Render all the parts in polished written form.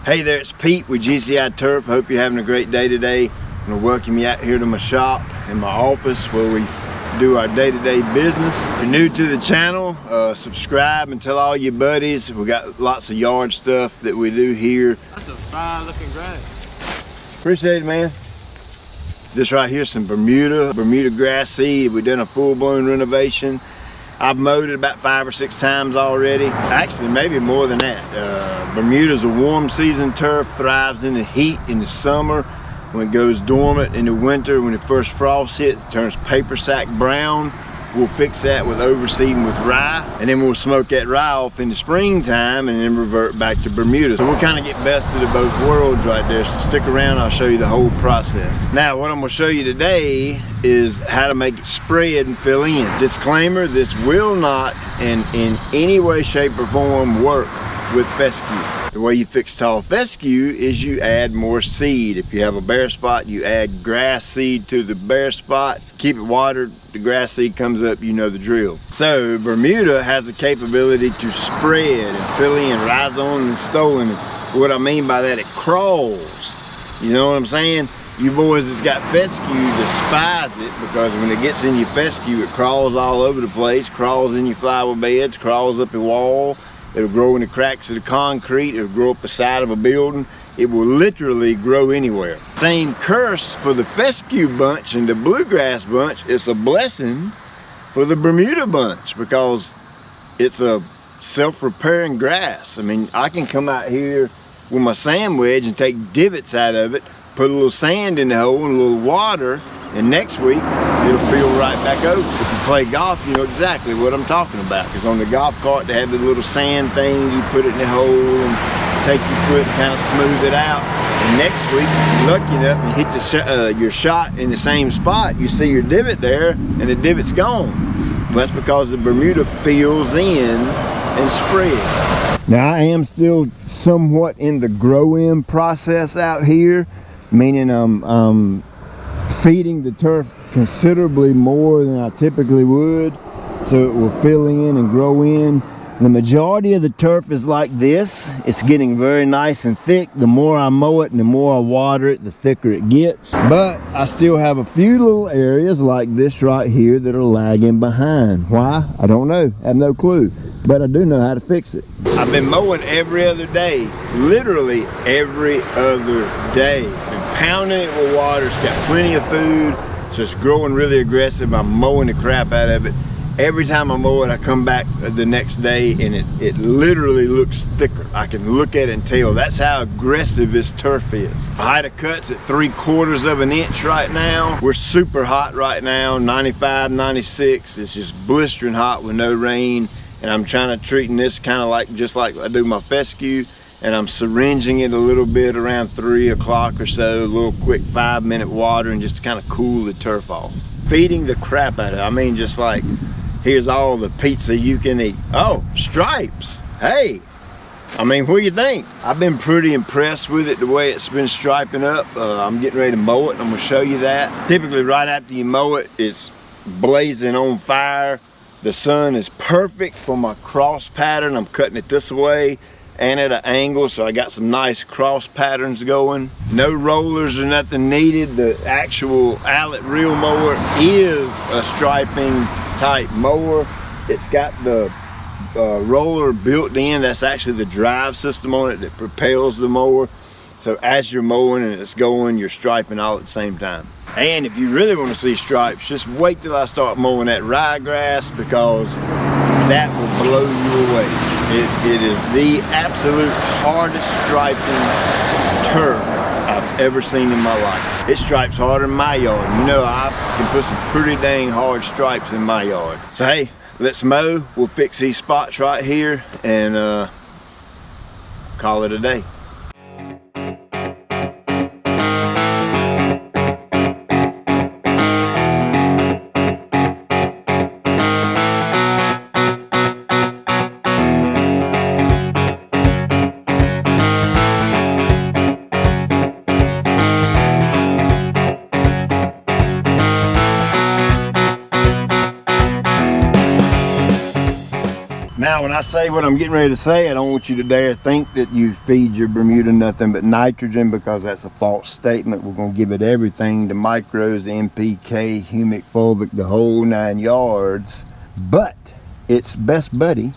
Hey there, it's Pete with GCI Turf. Hope you're having a great day today. I'm going to welcome you out here to my shop and my office where we do our day-to-day business. If you're new to the channel, subscribe and tell all your buddies. We got lots of yard stuff that we do here. That's a fine looking grass. Appreciate it, man. This right here is some Bermuda grass seed. We've done a full-blown renovation. I've mowed it about 5 or 6 times already. Actually, maybe more than that. Bermuda's a warm season turf, thrives in the heat in the summer. When it goes dormant in the winter, when the first frost hits, it turns paper sack brown. We'll fix that with overseeding with rye, and then we'll smoke that rye off in the springtime and then revert back to Bermuda. So we'll kind of get bested of both worlds right there. So stick around, I'll show you the whole process. Now, what I'm gonna show you today is how to make it spread and fill in. Disclaimer, this will not in any way, shape, or form work with fescue. The way you fix tall fescue is you add more seed. If you have a bare spot, you add grass seed to the bare spot. Keep it watered, the grass seed comes up, you know the drill. So Bermuda has the capability to spread and fill in, rise on and stolen. What I mean by that, it crawls. You know what I'm saying? You boys that's got fescue despise it because when it gets in your fescue, it crawls all over the place, crawls in your flower beds, crawls up your wall. It'll grow in the cracks of the concrete. It'll grow up the side of a building. It will literally grow anywhere. Same curse for the fescue bunch and the bluegrass bunch. It's a blessing for the Bermuda bunch because it's a self-repairing grass. I mean, I can come out here with my sand wedge and take divots out of it, put a little sand in the hole and a little water, and next week it'll fill right back over. If you play golf, you know exactly what I'm talking about, because on the golf cart they have the little sand thing. You put it in the hole and take your foot and kind of smooth it out, and next week if you're lucky enough and hit your shot in the same spot, you see your divot there and the divot's gone. But that's because the Bermuda fills in and spreads. Now I am still somewhat in the grow-in process out here, meaning I'm feeding the turf considerably more than I typically would, so it will fill in and grow in. The majority of the turf is like this. It's getting very nice and thick. The more I mow it and the more I water it, the thicker it gets. But I still have a few little areas like this right here that are lagging behind. Why? I don't know. I have no clue. But I do know how to fix it. I've been mowing every other day. Literally every other day. Been pounding it with water. It's got plenty of food. So it's growing really aggressive. I'm mowing the crap out of it. Every time I mow it, I come back the next day and it literally looks thicker. I can look at it and tell. That's how aggressive this turf is. The height of cut's at 3/4 of an inch right now. We're super hot right now, 95, 96. It's just blistering hot with no rain. And I'm trying to treat this kind of like, just like I do my fescue. And I'm syringing it a little bit around 3 o'clock or so, a little quick 5-minute water, and just to kind of cool the turf off. Feeding the crap out of it. I mean, just like, here's all the pizza you can eat. Oh, stripes. Hey, I mean, what do you think? I've been pretty impressed with it, the way it's been striping up. I'm getting ready to mow it, and I'm gonna show you that. Typically, right after you mow it, it's blazing on fire. The sun is perfect for my cross pattern. I'm cutting it this way and at an angle, so I got some nice cross patterns going. No rollers or nothing needed. The actual Allet reel mower is a striping type mower. It's got the roller built in. That's actually the drive system on it that propels the mower. So as you're mowing and it's going, you're striping all at the same time. And if you really want to see stripes, just wait till I start mowing that ryegrass, because that will blow you away. It is the absolute hardest striping turf I've ever seen in my life. It stripes harder in my yard. You know, I can put some pretty dang hard stripes in my yard. So hey, let's mow. We'll fix these spots right here and call it a day. Now Now, when I say what I'm getting ready to say, I don't want you to dare think that you feed your Bermuda nothing but nitrogen, because that's a false statement. We're going to give it everything, the micros, NPK, humic, fulvic, the whole 9 yards. But its best buddy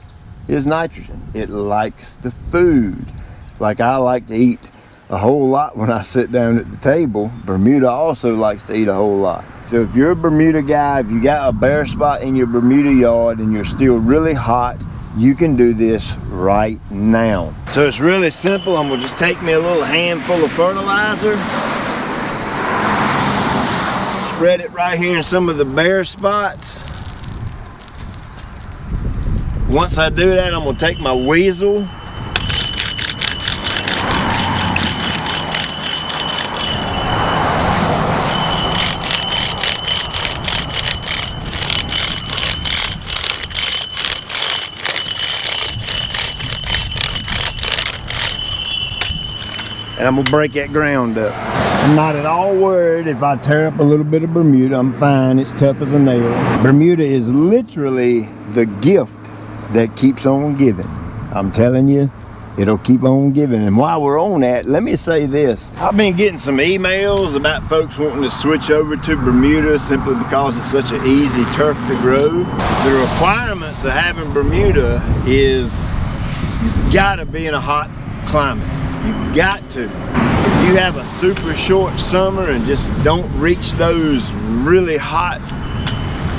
is nitrogen. It likes the food. Like I like to eat a whole lot when I sit down at the table, Bermuda also likes to eat a whole lot. So if you're a Bermuda guy, if you got a bare spot in your Bermuda yard and you're still really hot, you can do this right now. So it's really simple. I'm gonna just take me a little handful of fertilizer, spread it right here in some of the bare spots. Once I do that, I'm gonna take my weasel, and I'm gonna break that ground up. I'm not at all worried if I tear up a little bit of Bermuda. I'm fine, it's tough as a nail. Bermuda is literally the gift that keeps on giving. I'm telling you, it'll keep on giving. And while we're on that, let me say this. I've been getting some emails about folks wanting to switch over to Bermuda simply because it's such an easy turf to grow. The requirements of having Bermuda is you've gotta be in a hot climate. You've got to. If you have a super short summer and just don't reach those really hot,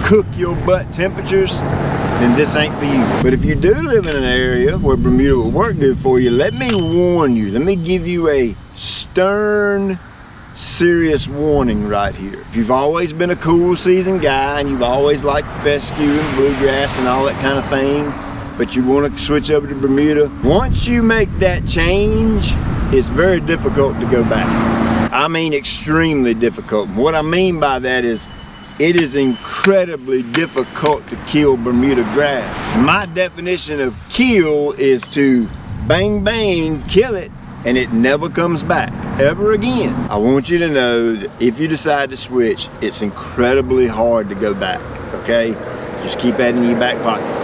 cook your butt temperatures, then this ain't for you. But if you do live in an area where Bermuda will work good for you, let me warn you, let me give you a stern, serious warning right here. If you've always been a cool season guy and you've always liked fescue and bluegrass and all that kind of thing, but you want to switch over to Bermuda, once you make that change, it's very difficult to go back. I mean extremely difficult. What I mean by that is it is incredibly difficult to kill Bermuda grass. My definition of kill is to bang bang, kill it, and it never comes back ever again. I want you to know that if you decide to switch, it's incredibly hard to go back, okay? Just keep that in your back pocket.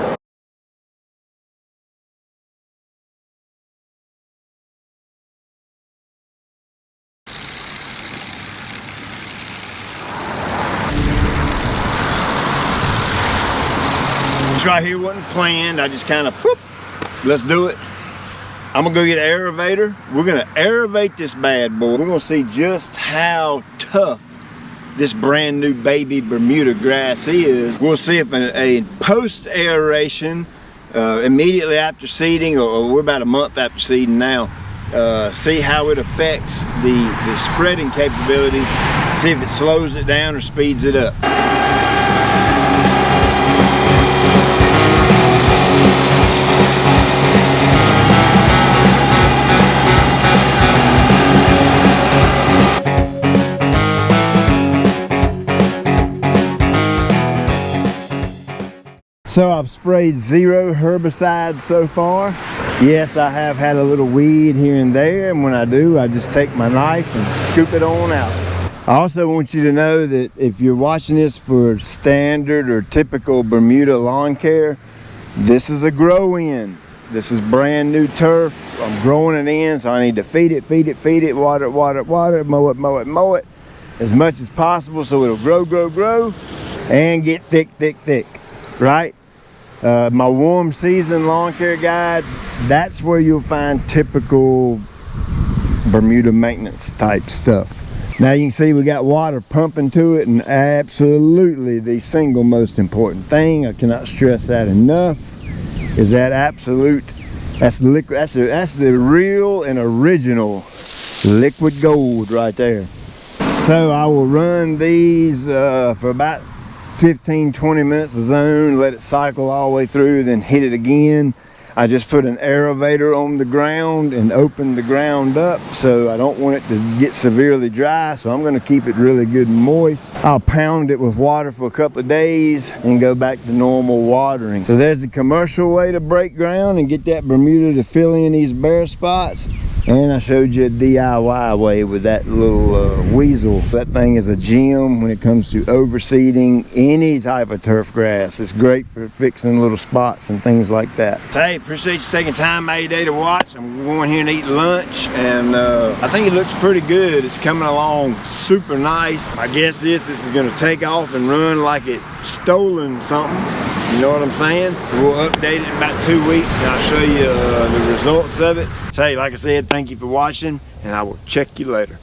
This right here wasn't planned. I just kind of, whoop, let's do it. I'm gonna go get an aerator. We're gonna aerate this bad boy. We're gonna see just how tough this brand new baby Bermuda grass is. We'll see if a post aeration, immediately after seeding, or we're about a month after seeding now, see how it affects the spreading capabilities, see if it slows it down or speeds it up. So I've sprayed 0 herbicides so far. Yes, I have had a little weed here and there, and when I do, I just take my knife and scoop it on out. I also want you to know that if you're watching this for standard or typical Bermuda lawn care, this is a grow-in. This is brand new turf. I'm growing it in, so I need to feed it, water it, mow it as much as possible so it'll grow, and get thick, right? My warm season lawn care guide, that's where you'll find typical Bermuda maintenance type stuff. Now you can see we got water pumping to it, and absolutely the single most important thing, I cannot stress that enough, is that absolute, that's the liquid, that's the real and original liquid gold right there. So I will run these for about 15-20 minutes a zone, let it cycle all the way through, then hit it again. I just put an aerator on the ground and opened the ground up, so I don't want it to get severely dry, so I'm going to keep it really good and moist. I'll pound it with water for a couple of days and go back to normal watering. So there's the commercial way to break ground and get that Bermuda to fill in these bare spots. And I showed you a DIY way with that little weasel. That thing is a gem when it comes to overseeding any type of turf grass. It's great for fixing little spots and things like that. Hey, appreciate you taking time out of your day to watch. I'm going here and eat lunch, and I think it looks pretty good. It's coming along super nice. I guess this is gonna take off and run like it stolen something. You know what I'm saying? We'll update it in about 2 weeks and I'll show you the results of it. So hey, like I said, thank you for watching and I will check you later.